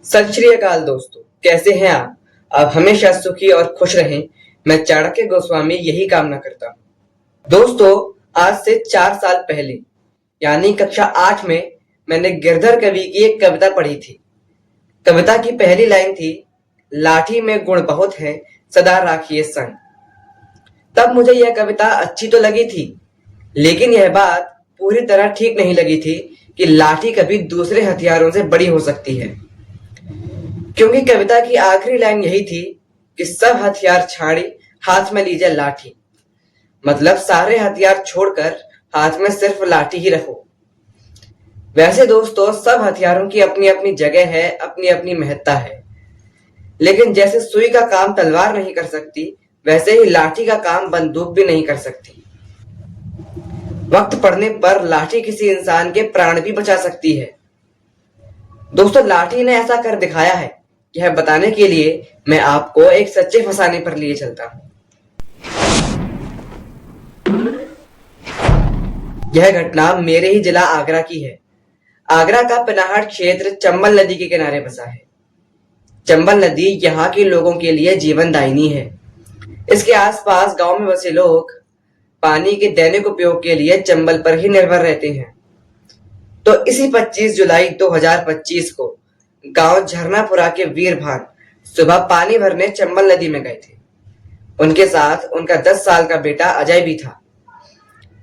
सत श्री अकाल दोस्तों, कैसे हैं आप हमेशा सुखी और खुश रहें। मैं चाणक्य गोस्वामी यही कामना करता हूँ। दोस्तों, आज से 4 साल पहले यानी कक्षा 8 में मैंने गिरधर कवि की एक कविता पढ़ी थी। कविता की पहली लाइन थी, लाठी में गुण बहुत है, सदा राखिए संग। तब मुझे यह कविता अच्छी तो लगी थी, लेकिन यह बात पूरी तरह ठीक नहीं लगी थी कि लाठी कभी दूसरे हथियारों से बड़ी हो सकती है। क्योंकि कविता की आखिरी लाइन यही थी कि सब हथियार छाड़ी, हाथ में लीजिए लाठी। मतलब सारे हथियार छोड़कर हाथ में सिर्फ लाठी ही रखो। वैसे दोस्तों, सब हथियारों की अपनी अपनी जगह है, अपनी अपनी महत्ता है। लेकिन जैसे सुई का काम तलवार नहीं कर सकती, वैसे ही लाठी का काम बंदूक भी नहीं कर सकती। वक्त पड़ने पर लाठी किसी इंसान के प्राण भी बचा सकती है। दोस्तों, लाठी ने ऐसा कर दिखाया है। यह बताने के लिए मैं आपको एक सच्चे फसाने पर लिए चलता हूं। यह घटना मेरे ही जिला आगरा की है। आगरा का पनाहट क्षेत्र चंबल नदी के किनारे बसा है। चंबल नदी यहाँ के लोगों के लिए जीवनदायिनी है। इसके आसपास गांव में बसे लोग पानी के दैनिक उपयोग के लिए चंबल पर ही निर्भर रहते हैं। तो इसी 25 जुलाई 2025 को गांव झरनापुरा के वीर भान सुबह पानी भरने चंबल नदी में गए थे। उनके साथ उनका 10 साल का बेटा अजय भी था।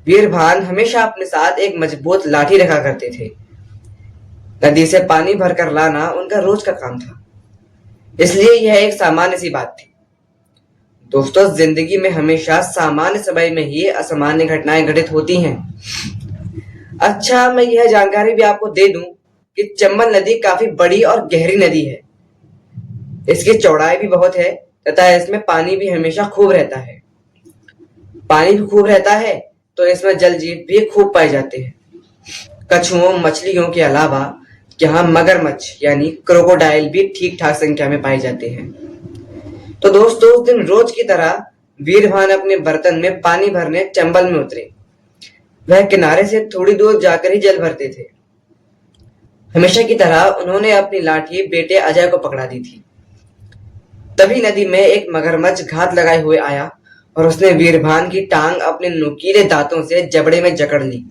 वीर भान हमेशा अपने साथ एक मजबूत लाठी रखा करते थे। नदी से पानी भरकर लाना उनका रोज का काम था, इसलिए यह एक सामान्य सी बात थी। दोस्तों, जिंदगी में हमेशा सामान्य समय में ही असामान्य घटनाएं घटित होती हैं। अच्छा, मैं यह जानकारी भी आपको दे दूं कि चंबल नदी काफी बड़ी और गहरी नदी है। इसकी चौड़ाई भी बहुत है तथा इसमें पानी भी हमेशा खूब रहता है। पानी भी खूब रहता है तो इसमें जल जीव भी खूब पाए जाते हैं। कछुओं, मछलियों के अलावा यहाँ मगरमच्छ यानी क्रोकोडाइल भी ठीक ठाक संख्या में पाए जाते हैं। तो दोस्तों, उस दिन रोज की तरह वीरभान अपने बर्तन में पानी भरने चंबल में उतरे। वह किनारे से थोड़ी दूर जाकर ही जल भरते थे। हमेशा की तरह उन्होंने अपनी लाठी बेटे अजय को पकड़ा दी थी। तभी नदी में एक मगरमच्छ घात लगाए हुए आया और उसने वीरभान की टांग अपने नुकीले दांतों से जबड़े में जकड़ ली।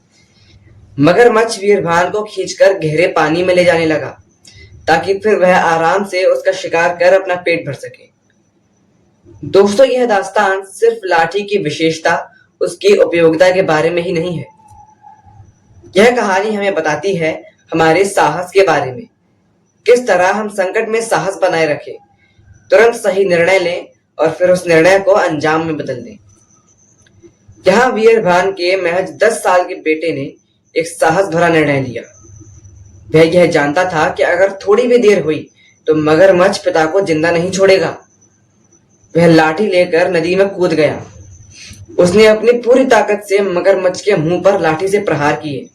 मगरमच्छ वीरभान को खींचकर गहरे पानी में ले जाने लगा ताकि फिर वह आराम से उसका शिकार कर अपना पेट भर सके। दोस्तों, यह दास्तान सिर्फ लाठी की विशेषता, उसकी उपयोगिता के बारे में ही नहीं है। यह कहानी हमें बताती है हमारे साहस के बारे में। किस तरह हम संकट में साहस बनाए रखें, तुरंत सही निर्णय लें और फिर उस निर्णय को अंजाम में बदल दें। यहाँ वीरभान के महज 10 साल के बेटे ने एक साहस भरा निर्णय लिया। वह यह जानता था कि अगर थोड़ी भी देर हुई तो मगरमच्छ पिता को जिंदा नहीं छोड़ेगा। वह लाठी लेकर नदी में कूद गया। उसने अपनी पूरी ताकत से मगरमच्छ के मुंह पर लाठी से प्रहार किए।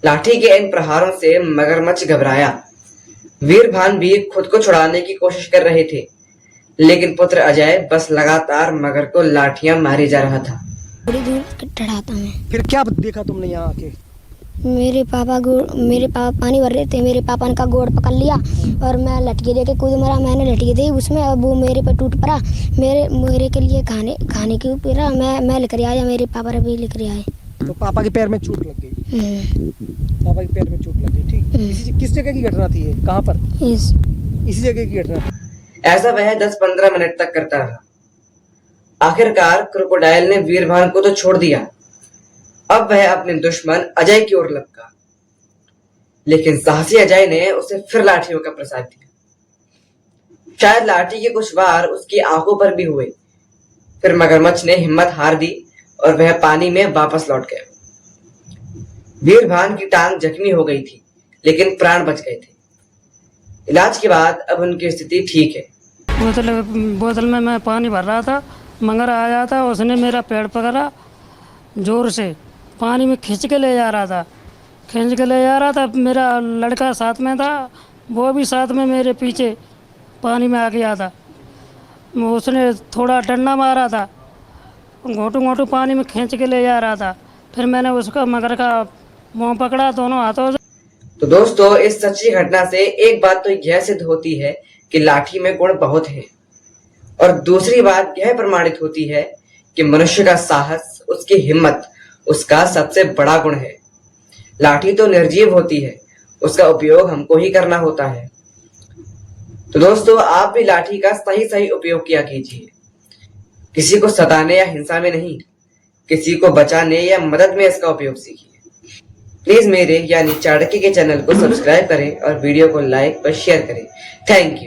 लाठी के इन प्रहारों से मगरमच्छ घबराया। वीरभान भी खुद को छुड़ाने की कोशिश कर रहे थे, लेकिन पुत्र अजय बस लगातार मगर को लाठियां मारे जा रहा था। थोड़ी दूर टहराता मैं। फिर क्या देखा तुमने यहाँ आके? मेरे पापा पानी भर रहे थे। मेरे पापा ने का गोड़ पकड़ लिया और मैं लटके लेके कूद मरा। मैंने लटके दी उसमें और वो मेरे पे टूट पड़ा। मेरे के लिए खाने के ऊपर मैं लेकर आया। मेरे पापा भी लेकर आए। तो पापा के पैर में चोट लग गई। पापा के पैर में चोट लग गई। ठीक। किस जगह की घटना थी ये? कहाँ पर? इसी जगह की घटना थी। ऐसा वह 10-15 मिनट तक करता रहा। आखिरकार क्रोकोडाइल ने वीरभान को तो छोड़ दिया। अब वह अपने दुश्मन अजय की ओर लपका, लेकिन साहसी अजय ने उसे फिर लाठियों का प्रसाद दिया। शायद लाठी के कुछ वार उसकी आंखों पर भी हुए। फिर मगरमच्छ ने हिम्मत हार दी और वह पानी में वापस लौट गया। वीरभान की टांग जख्मी हो गई थी, लेकिन प्राण बच गए थे। इलाज के बाद अब उनकी स्थिति ठीक है। बोतल में मैं पानी भर रहा था, मगर आया था, उसने मेरा पैर पकड़ा, जोर से पानी में खींच के ले जा रहा था। मेरा लड़का साथ में था, वो भी साथ में मेरे पीछे पानी में आ गया था। उसने थोड़ा डंडा मारा था, घोटू पानी में खींच के ले जा रहा था। फिर मैंने उसका मगर का मुँह पकड़ा दोनों हाथों से। तो दोस्तों, इस सच्ची घटना से एक बात तो यह सिद्ध होती है कि लाठी में गुण बहुत है, और दूसरी बात यह प्रमाणित होती है कि मनुष्य का साहस, उसकी हिम्मत उसका सबसे बड़ा गुण है। लाठी तो निर्जीव होती है, उसका उपयोग हमको ही करना होता है। तो दोस्तों, आप भी लाठी का सही सही उपयोग किया कीजिए, किसी को सताने या हिंसा में नहीं, किसी को बचाने या मदद में इसका उपयोग सीखिए। प्लीज मेरे यानी चाणक्य के चैनल को सब्सक्राइब करें और वीडियो को लाइक और शेयर करें। Thank you.